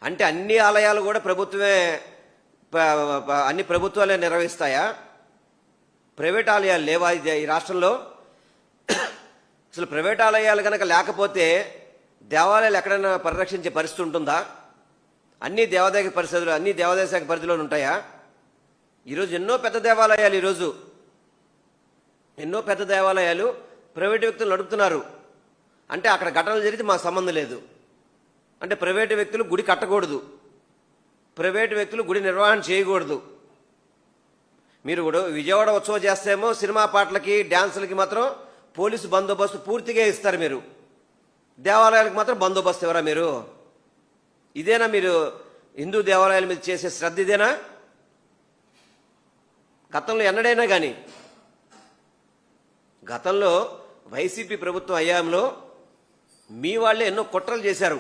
అంటే అన్ని ఆలయాలు కూడా ప్రభుత్వమే అన్ని ప్రభుత్వాలే నిర్వహిస్తాయా? ప్రైవేట్ ఆలయాలు లేవా ఈ రాష్ట్రంలో? అసలు ప్రైవేట్ ఆలయాలు కనుక లేకపోతే దేవాలయాలు ఎక్కడైనా పరిరక్షించే పరిస్థితి ఉంటుందా? అన్ని దేవాదాయ పరిస్థితులు అన్ని దేవాదాయ శాఖ పరిధిలో ఉంటాయా? ఈరోజు ఎన్నో పెద్ద దేవాలయాలు ప్రైవేటు వ్యక్తులు నడుపుతున్నారు. అంటే అక్కడ ఘటనలు జరిగితే మాకు సంబంధం లేదు. అంటే ప్రైవేటు వ్యక్తులు గుడి కట్టకూడదు, ప్రైవేటు వ్యక్తులు గుడి నిర్వహణ చేయకూడదు. మీరు కూడా విజయవాడ ఉత్సవం చేస్తేమో సినిమా పాటలకి డ్యాన్సులకి మాత్రం పోలీసు బందోబస్తు పూర్తిగా ఇస్తారు. మీరు దేవాలయాలకు మాత్రం బందోబస్తు ఎవరా? మీరు ఇదేనా మీరు హిందూ దేవాలయాల మీద చేసే శ్రద్ధ? ఇదేనా? గతంలో ఎన్నడైనా కానీ గతంలో వైసీపీ ప్రభుత్వం హయాంలో మీ వాళ్ళే ఎన్నో కుట్రలు చేశారు,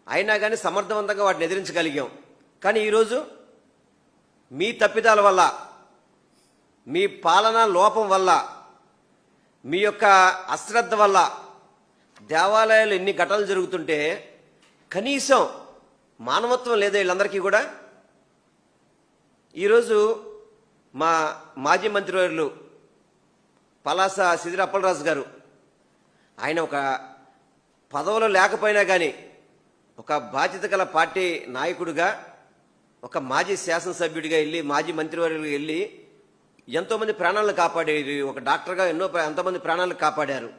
అయినా కానీ సమర్థవంతంగా వాటిని ఎదిరించగలిగాం. కానీ ఈరోజు మీ తప్పిదాల వల్ల, మీ పాలనా లోపం వల్ల, మీ యొక్క అశ్రద్ధ వల్ల దేవాలయాలు ఎన్ని ఘటనలు జరుగుతుంటే కనీసం మానవత్వం లేదా వీళ్ళందరికీ కూడా? ఈరోజు మా మాజీ మంత్రివర్యులు పలాస సిదిరి అప్పలరాజు గారు, ఆయన ఒక పదవిలో లేకపోయినా కానీ ఒక బాధ్యత గల పార్టీ నాయకుడిగా, ఒక మాజీ శాసనసభ్యుడిగా వెళ్ళి, మాజీ మంత్రివర్యులుగా వెళ్ళి ఎంతోమంది ప్రాణాలను కాపాడారు. ఒక డాక్టర్గా ఎంతోమంది ప్రాణాలను కాపాడారు.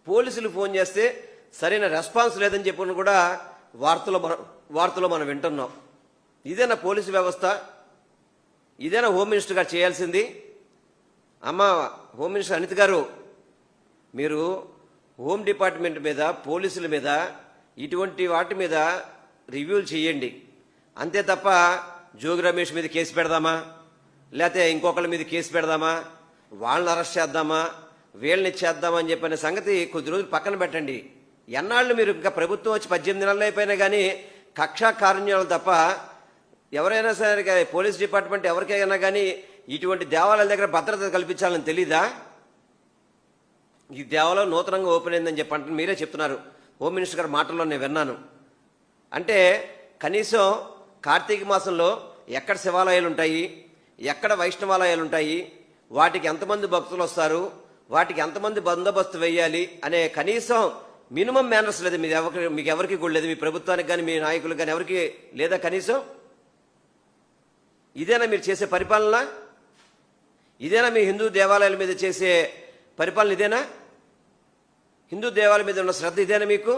పోలీసులు ఫోన్ చేస్తే సరైన రెస్పాన్స్ లేదని చెప్పి కూడా వార్తలో మనం వింటున్నాం. ఇదేనా పోలీసు వ్యవస్థ? ఇదేనా హోమ్ మినిస్టర్ గారు చేయాల్సింది? అమ్మ హోమ్ మినిస్టర్ అనిత గారు, మీరు హోమ్ డిపార్ట్మెంట్ మీద, పోలీసుల మీద, ఇటువంటి వాటి మీద రివ్యూలు చేయండి. అంతే తప్ప జోగి రమేష్ మీద కేసు పెడదామా, లేకపోతే ఇంకొకళ్ళ మీద కేసు పెడదామా, వాళ్ళని అరెస్ట్ చేద్దామా, వీళ్ళని చేద్దామా అని చెప్పిన సంగతి కొద్ది రోజులు పక్కన పెట్టండి. ఎన్నాళ్ళు మీరు ఇంకా ప్రభుత్వం వచ్చి 18 నెలలు అయిపోయినా కానీ కక్షా కారుణ్యాలు తప్ప ఎవరైనా సరే పోలీస్ డిపార్ట్మెంట్ ఎవరికైనా కానీ ఇటువంటి దేవాలయాల దగ్గర భద్రత కల్పించాలని తెలీదా? ఈ దేవాలయం నూతనంగా ఓపెన్ అయిందని చెప్పంటే మీరే చెప్తున్నారు. హోమ్ మినిస్టర్ గారి మాటల్లో నేను విన్నాను. అంటే కనీసం కార్తీక మాసంలో ఎక్కడ శివాలయాలు ఉంటాయి, ఎక్కడ వైష్ణవాలయాలు ఉంటాయి, వాటికి ఎంతమంది భక్తులు వస్తారు, వాటికి ఎంతమంది బందోబస్తు వేయాలి అనే కనీసం మినిమం మేనర్స్ లేదు మీకు ఎవరికి కూడా లేదు. మీ ప్రభుత్వానికి కానీ, మీ నాయకులకు కానీ ఎవరికి లేదా? కనీసం ఇదేనా మీరు చేసే పరిపాలన? ఇదేనా మీ హిందూ దేవాలయాల మీద చేసే పరిపాలన? ఇదేనా హిందూ దేవాలయాల మీద ఉన్న శ్రద్ధ? ఇదేనా మీకు?